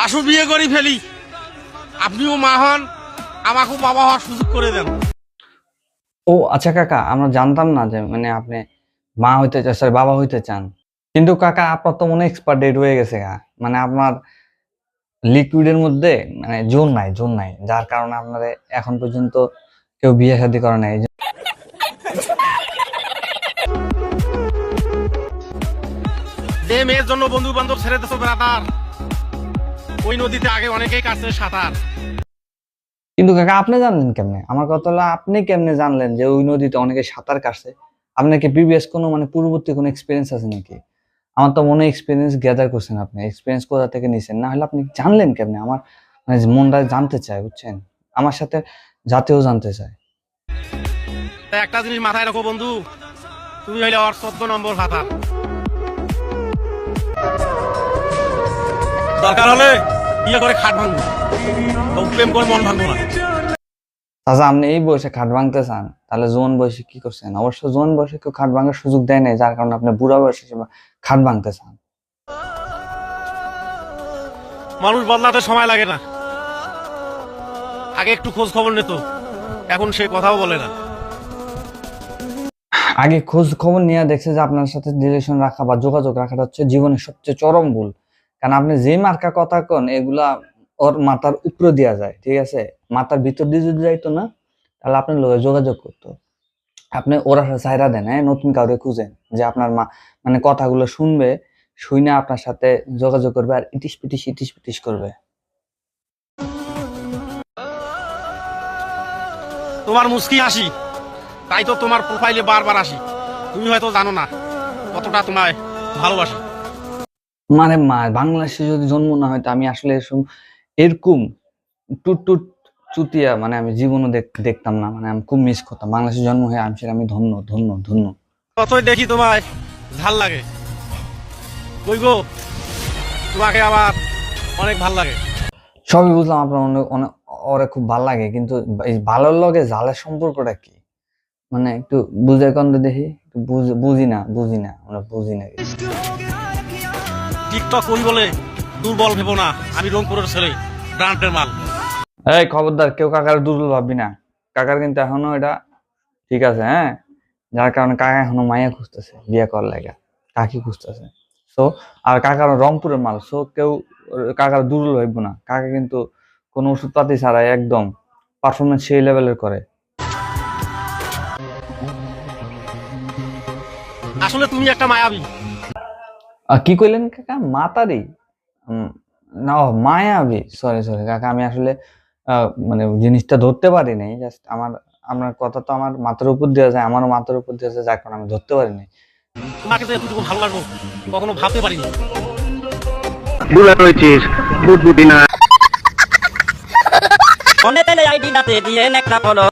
আসো বিয়ে করি ফেলি, আপনিও মা হন, আমাকেও বাবা হওয়ার সুযোগ করে দেন। ও আচ্ছা কাকা, আমরা জানতাম না যে মানে আপনি মা হইতে চান, সরি বাবা হইতে চান। কিন্তু কাকা আপনার তো মনে এক্সপায়ার ডেট হয়ে গেছে গা, মানে আপনার লিকুইডের মধ্যে মানে জোর নাই, যার কারণে আপনার এখন পর্যন্ত কেউ বিয়ে শাদী করে নাই। যে মেয়ের জন্য বন্ধু বান্ধব ছেড়ে দিত ব্রাদার, ওই নদীতে আগে অনেকেই কাটছে সাঁতার। কিন্তু কাকা আপনি জানলেন কেমনে? আমার কথা হলো আপনি কেমনে জানলেন যে ওই নদীতে অনেকে সাঁতার কাটছে? আপনার কি প্রিভিয়াস কোনো মানে পূর্ববর্তী কোনো এক্সপিরিয়েন্স আছে নাকি? আমার তো মনে এক্সপিরিয়েন্স গ্যাদার করছেন আপনি, এক্সপিরিয়েন্স কোথা থেকে নিছেন? না হলে আপনি জানলেন কেমনে? আমার মানে মনটা জানতে চায়, বুঝছেন? আমার সাথে জাতেও জানতে চায়। তাই একটা জিনিস মাথায় রাখো বন্ধু, তুমি হইলে ওর 14 নম্বর ভাতা। দরকার হলে বিয়ে করে খাট ভাঙবো, তো প্রেম করে মন ভাঙবো না। আচ্ছা আপনি এই বয়সে খাট ভাঙতে চান, তাহলে জোয়ান বয়সে কি করছেন? অবশ্য জোয়ান বয়সে কেউ খাট ভাঙার সুযোগ দেয় নাই, যার কারণে আপনি বুড়া বয়সে খাট ভাঙতে চান। মানুষ বদলাতে সময় লাগে না, আগে একটু খোঁজ খবর নিত, এখন সে কথাও বলে না। আগে খোঁজ খবর নিয়ে দেখছে যে আপনার সাথে রিলেশন রাখা বা যোগাযোগ রাখাটা হচ্ছে জীবনের সবচেয়ে চরম ভুল। কারণ আপনি যে মার্কা কথা কন এগুলা ওর মাথার উপরে দেওয়া যায়, ঠিক আছে? মাথার ভিতর দিয়ে যদি যাইতো না, তাহলে আপনার লোকে যোগাযোগ করতো। আপনি ওরা চাইরা দেন, হ্যাঁ, নতুন কাউরে খুঁজেন যে আপনার মা মানে কথাগুলো শুনবে, শুনে আপনার সাথে যোগাযোগ করবে আর ইটিস পিটিস করবে। তোমার মুস্কি হাসি, তাই তো তোমার প্রোফাইলে বারবার আসি। তুমি হয়তো জানো না কতটা তোমায় ভালোবাসি। মানে মা বাংলাদেশে যদি জন্ম না হয়তো আমি আসলে এরকম টুট টুট চুতিয়া মানে আমি জীবনও দেখতাম না, মানে আমি খুব মিস করতাম। বাংলাদেশে জন্ম হয়ে আমি ধন্য। কতই দেখি তোমায় ভাল লাগে, কই গো তোমাকে আবার অনেক ভাল লাগে। সবই বুঝলাম আপনার অনেক ওরে খুব ভালো লাগে, কিন্তু এই ভালোর লগে জালের সম্পর্কটা কি? মানে একটু বুঝে কন তো দেখি, একটু বুঝি না আমরা বুঝি না। টিকটক করি বলে দুর্বল ভেবো না, আমি রংপুরের ছেলে, ব্রান্ডের মাল। এই খবরদার, কেউ কাকার দুর্বল ভাববি না। কাকার কিন্তু এখনো এটা ঠিক আছে, হ্যাঁ? যার কারণে কাকা এখনো মাইয়া খুঁজতেছে বিয়ে করার লাগা, কাকি খুঁজতেছে। সো আর কাকার রংপুরের মাল, সো কেউ কাকার দুর্বল ভাববো না। কাকা কিন্তু কোনো ওষুধ পাতি ছাড়াই একদম পারফরমেন্স সেই লেভেলের করে। আসলে তুমি একটা মায়াবী। কি কইলেন কাকা? মাতারি? না, মায়াবী। সরি কাকা, আমি আসলে মানে জিনিসটা ধরতে পারি নাই। জাস্ট আমার কথা তো আমার মাথার উপর দেওয়া যায়, আমারও মাথার উপর দেওয়া যায়, যার কারণে আমি ধরতে পারি নাই। তোমাকে তো এতটুকু ভালো লাগলো কখনো ভাবতে পারিনি। বুলা রয়েছিস বুঝবুদি না Ponete el ID, date bien, extra polo.